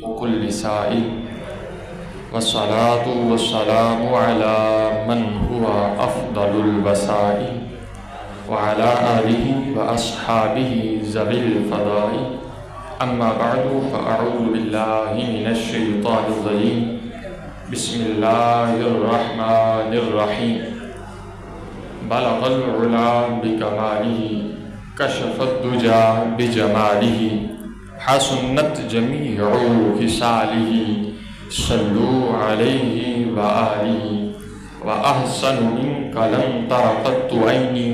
وكل سائل والصلاة والسلام على من هو أفضل الوسائل وعلى آله وأصحابه ذوي الفضائل أما بعد فأعوذ بالله من الشيطان الرجيم بسم الله الرحمن الرحيم بلغ العلا بكماله كشف الدجى بجماله حسنت جميع خصاله صلوا عليه وآله وأحسن منك لم تر قط عيني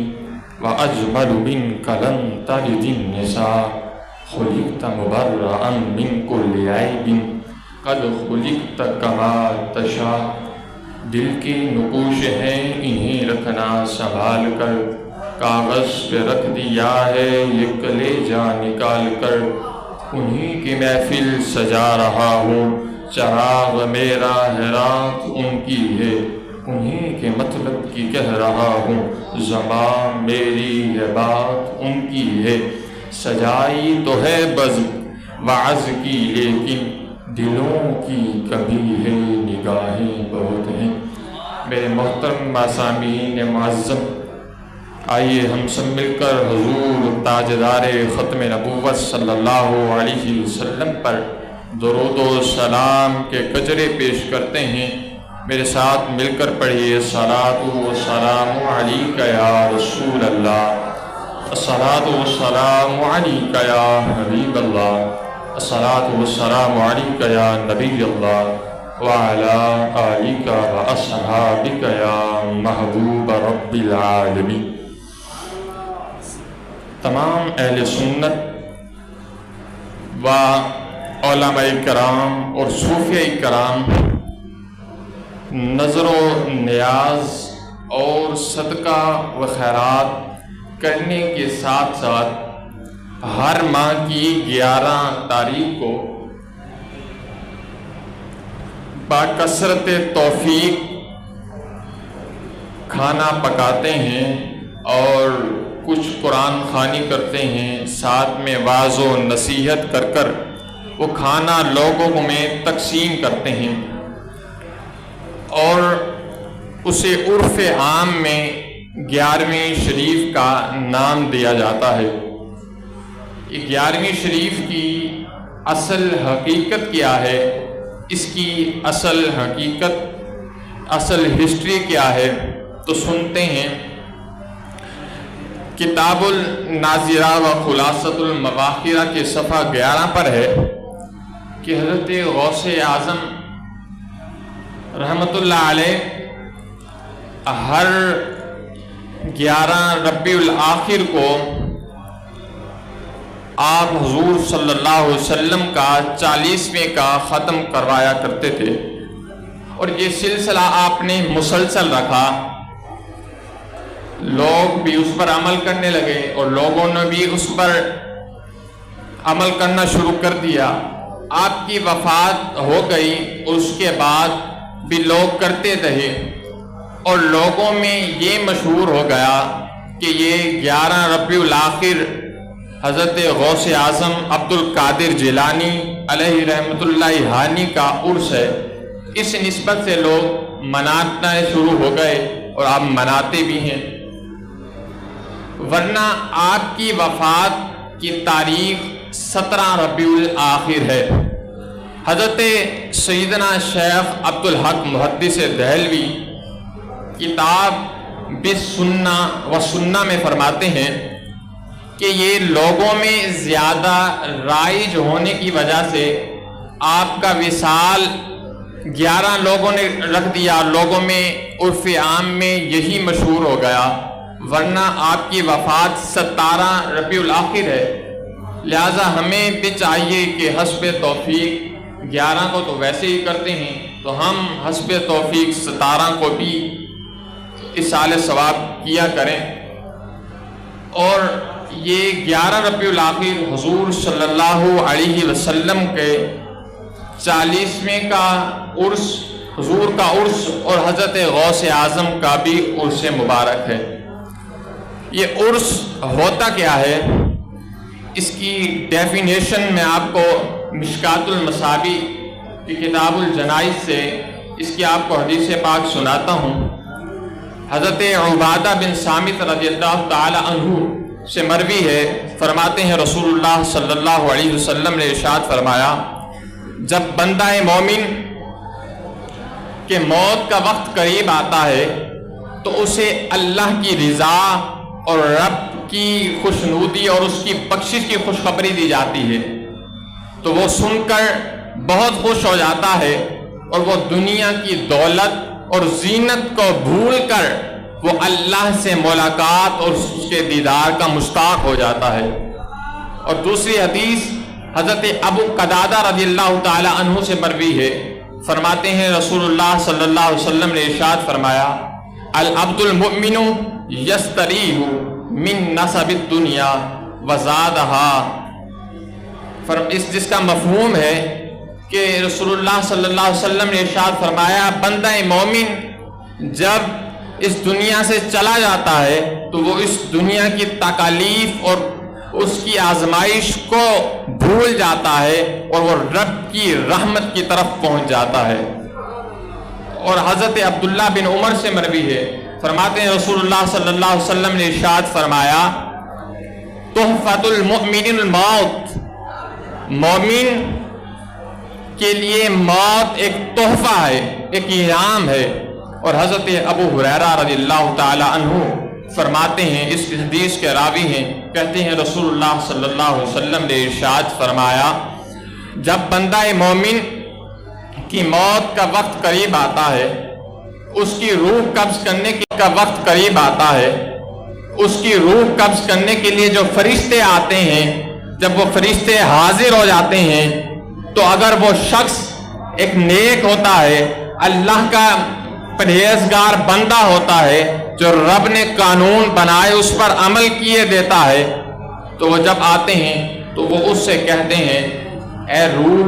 وأجمل منك لم تلد النساء خلقت مبرأ من كل عيب قد خلقت کما تشاء دل کی نقوش ہیں انہیں رکھنا سنبھال کر کاغذ پہ رکھ دیا ہے یہ کلیجہ نکال کر انہیں کی محفل سجا رہا ہوں چراغ میرا ہے رات ان کی ہے انہیں کے مطلب کی کہہ رہا ہوں زبان میری ہے بات ان کی ہے سجائی تو ہے بزم وعظ کی لیکن دلوں کی کبھی ہے نگاہیں بہت ہیں۔ میرے محترم سامعین معظم، آئیے ہم سب مل کر حضور تاجدار ختم نبوت صلی اللہ علیہ وسلم پر درود و سلام کے گجرے پیش کرتے ہیں۔ میرے ساتھ مل کر پڑھیے الصلاۃ والسلام علیک یا رسول اللہ، الصلاۃ والسلام علیک یا حبیب اللہ، الصلاۃ والسلام علیک یا نبی اللہ وعلی آلک واصحابک یا محبوب رب العالمین۔ تمام اہل سنت و علماء کرام اور صوفیاء کرام نظر و نیاز اور صدقہ و خیرات کرنے کے ساتھ ساتھ ہر ماہ کی 11 تاریخ کو باکثرت توفیق کھانا پکاتے ہیں اور کچھ قرآن خوانی کرتے ہیں، ساتھ میں واعظ و نصیحت کر کر وہ کھانا لوگوں میں تقسیم کرتے ہیں اور اسے عرف عام میں 11ویں شریف کا نام دیا جاتا ہے۔ 11ویں شریف کی اصل حقیقت کیا ہے، اس کی اصل حقیقت، اصل ہسٹری کیا ہے، تو سنتے ہیں۔ کتاب الناظرہ و خلاصۃ المباخرہ کے صفحہ 11 پر ہے کہ حضرت غوث اعظم رحمۃ اللہ علیہ ہر 11 ربیع الآخر کو آپ حضور صلی اللہ علیہ وسلم کا 40ویں کا ختم کروایا کرتے تھے، اور یہ سلسلہ آپ نے مسلسل رکھا۔ لوگ بھی اس پر عمل کرنے لگے اور لوگوں نے بھی اس پر عمل کرنا شروع کر دیا۔ آپ کی وفات ہو گئی، اس کے بعد بھی لوگ کرتے رہے اور لوگوں میں یہ مشہور ہو گیا کہ یہ 11 ربیع الآخر حضرت غوث اعظم عبد القادر جیلانی علیہ رحمۃ اللہ ہانی کا عرس ہے۔ اس نسبت سے لوگ منانا شروع ہو گئے اور آپ مناتے بھی ہیں، ورنہ آپ کی وفات کی تاریخ 17 ربیع الآخر ہے۔ حضرت سیدنا شیخ عبد الحق محدث دہلوی کتاب بالسنہ و سنہ میں فرماتے ہیں کہ یہ لوگوں میں زیادہ رائج ہونے کی وجہ سے آپ کا وصال 11 لوگوں نے رکھ دیا، لوگوں میں عرف عام میں یہی مشہور ہو گیا، ورنہ آپ کی وفات 17 ربیع الآخر ہے۔ لہٰذا ہمیں بھی چاہیے کہ حسب توفیق 11 کو تو ویسے ہی کرتے ہیں، تو ہم حسب توفیق 17 کو بھی اصال ثواب کیا کریں۔ اور یہ 11 ربیع الآخر حضور صلی اللہ علیہ وسلم کے 40ویں کا عرس، حضور کا عرس اور حضرت غوث اعظم کا بھی عرس مبارک ہے۔ یہ عرس ہوتا کیا ہے، اس کی ڈیفینیشن میں آپ کو مشکات المصابی کی کتاب الجنائز سے اس کی آپ کو حدیث پاک سناتا ہوں۔ حضرت عبادہ بن صامت رضی اللہ تعالی عنہ سے مروی ہے، فرماتے ہیں رسول اللہ صلی اللہ علیہ وسلم نے ارشاد فرمایا، جب بندہ مومن کے موت کا وقت قریب آتا ہے تو اسے اللہ کی رضا اور رب کی خوشنودی اور اس کی بخشش کی خوشخبری دی جاتی ہے، تو وہ سن کر بہت خوش ہو جاتا ہے اور وہ دنیا کی دولت اور زینت کو بھول کر وہ اللہ سے ملاقات اور اس کے دیدار کا مشتاق ہو جاتا ہے۔ اور دوسری حدیث حضرت ابو قتادہ رضی اللہ تعالی عنہ سے مروی ہے، فرماتے ہیں رسول اللہ صلی اللہ علیہ وسلم نے ارشاد فرمایا، العبد المؤمن یستریح من نصب الدنیا وزادہا، جس کا مفہوم ہے کہ رسول اللہ صلی اللہ علیہ وسلم نے ارشاد فرمایا، بندہ مومن جب اس دنیا سے چلا جاتا ہے تو وہ اس دنیا کی تکالیف اور اس کی آزمائش کو بھول جاتا ہے اور وہ رب کی رحمت کی طرف پہنچ جاتا ہے۔ اور حضرت عبداللہ بن عمر سے مروی ہے، فرماتے ہیں رسول اللہ صلی اللہ علیہ وسلم نے ارشاد فرمایا، تحفۃ المؤمن الموت، مومن کے لیے موت ایک تحفہ ہے، ایک انعام ہے۔ اور حضرت ابو ہریرہ رضی اللہ تعالی عنہ فرماتے ہیں، اس حدیث کے راوی ہیں، کہتے ہیں رسول اللہ صلی اللہ علیہ وسلم نے ارشاد فرمایا، جب بندہ مومن کی موت کا وقت قریب آتا ہے، اس کی روح قبض کرنے کا وقت قریب آتا ہے، اس کی روح قبض کرنے کے لیے جو فرشتے آتے ہیں، جب وہ فرشتے حاضر ہو جاتے ہیں تو اگر وہ شخص ایک نیک ہوتا ہے، اللہ کا پرہیزگار بندہ ہوتا ہے، جو رب نے قانون بنائے اس پر عمل کیے دیتا ہے، تو وہ جب آتے ہیں تو وہ اس سے کہتے ہیں، اے روح،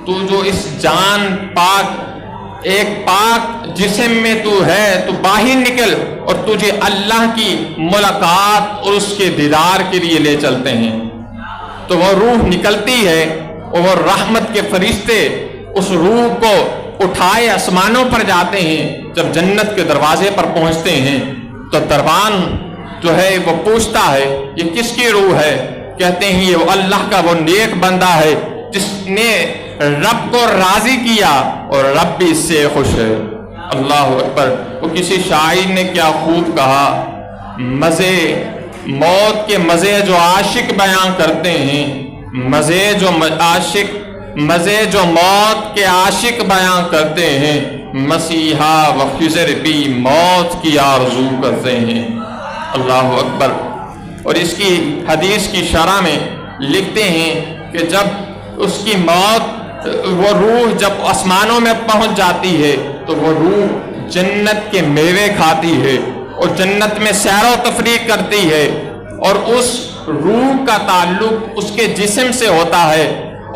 تو جو اس جان پاک ایک پاک جسم میں تو ہے، تو باہر نکل اور تجھے اللہ کی ملاقات اور اس کے دیدار کے لیے لے چلتے ہیں۔ تو وہ روح نکلتی ہے اور وہ رحمت کے فرشتے اس روح کو اٹھائے آسمانوں پر جاتے ہیں۔ جب جنت کے دروازے پر پہنچتے ہیں تو دربان جو ہے وہ پوچھتا ہے، یہ کس کی روح ہے؟ کہتے ہیں یہ اللہ کا وہ نیک بندہ ہے جس نے رب کو راضی کیا اور رب بھی اس سے خوش ہے۔ اللہ اکبر۔ وہ کسی شاعر نے کیا خوب کہا، مزے موت کے مزے جو عاشق بیان کرتے ہیں، مزے جو موت کے عاشق بیان کرتے ہیں، مسیحا و خضر بھی موت کی آرزو کرتے ہیں۔ اللہ اکبر۔ اور اس کی حدیث کی شرح میں لکھتے ہیں کہ جب اس کی موت، وہ روح جب آسمانوں میں پہنچ جاتی ہے تو وہ روح جنت کے میوے کھاتی ہے اور جنت میں سیر و تفریح کرتی ہے، اور اس روح کا تعلق اس کے جسم سے ہوتا ہے،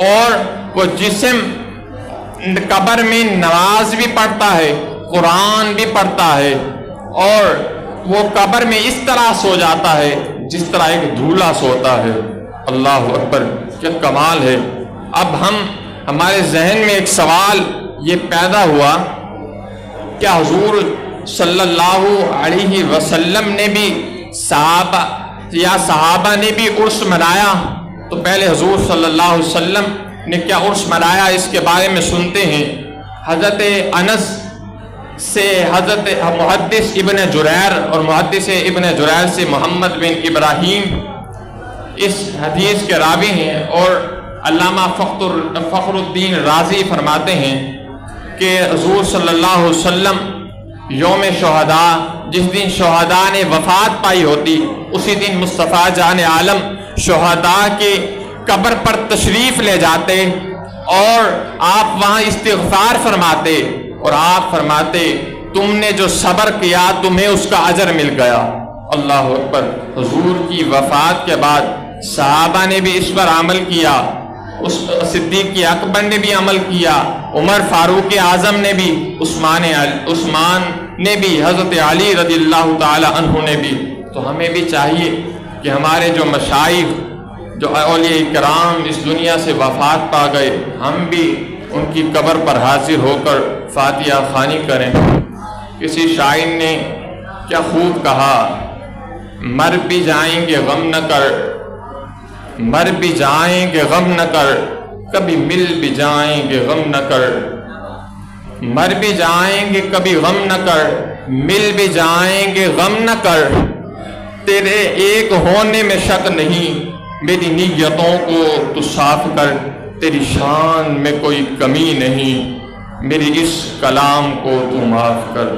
اور وہ جسم قبر میں نماز بھی پڑھتا ہے، قرآن بھی پڑھتا ہے، اور وہ قبر میں اس طرح سو جاتا ہے جس طرح ایک دھولا سوتا ہے۔ اللہ اکبر، کیا کمال ہے۔ اب ہمارے ذہن میں ایک سوال یہ پیدا ہوا، کیا حضور صلی اللہ علیہ وسلم نے بھی صحابہ نے بھی عرس منایا؟ تو پہلے حضور صلی اللہ علیہ وسلم نے کیا عرس منایا، اس کے بارے میں سنتے ہیں۔ حضرت انس سے حضرت محدث ابن جریر اور محدث ابن جریر سے محمد بن ابراہیم اس حدیث کے راوی ہیں، اور علامہ فخر الدین رازی فرماتے ہیں کہ حضور صلی اللہ علیہ وسلم یوم شہداء، جس دن شہداء نے وفات پائی ہوتی، اسی دن مصطفیٰ جان عالم شہداء کی قبر پر تشریف لے جاتے اور آپ وہاں استغفار فرماتے، اور آپ فرماتے تم نے جو صبر کیا تمہیں اس کا اجر مل گیا۔ اللہ اکبر۔ حضور کی وفات کے بعد صحابہ نے بھی اس پر عمل کیا، اس صدیق اکبر نے بھی عمل کیا، عمر فاروق اعظم نے بھی، عثمان نے بھی، حضرت علی رضی اللہ تعالی عنہ نے بھی۔ تو ہمیں بھی چاہیے کہ ہمارے جو مشائخ جو اولیاء کرام اس دنیا سے وفات پا گئے، ہم بھی ان کی قبر پر حاضر ہو کر فاتحہ خوانی کریں۔ کسی شاعر نے کیا خوب کہا، مر بھی جائیں گے غم نہ کر، مر بھی جائیں گے غم نہ کر، کبھی مل بھی جائیں گے غم نہ کر، مر بھی جائیں گے کبھی غم نہ کر، مل بھی جائیں گے غم نہ کر، تیرے ایک ہونے میں شک نہیں، میری نیتوں کو تو صاف کر، تیری شان میں کوئی کمی نہیں، میری اس کلام کو تو معاف کر۔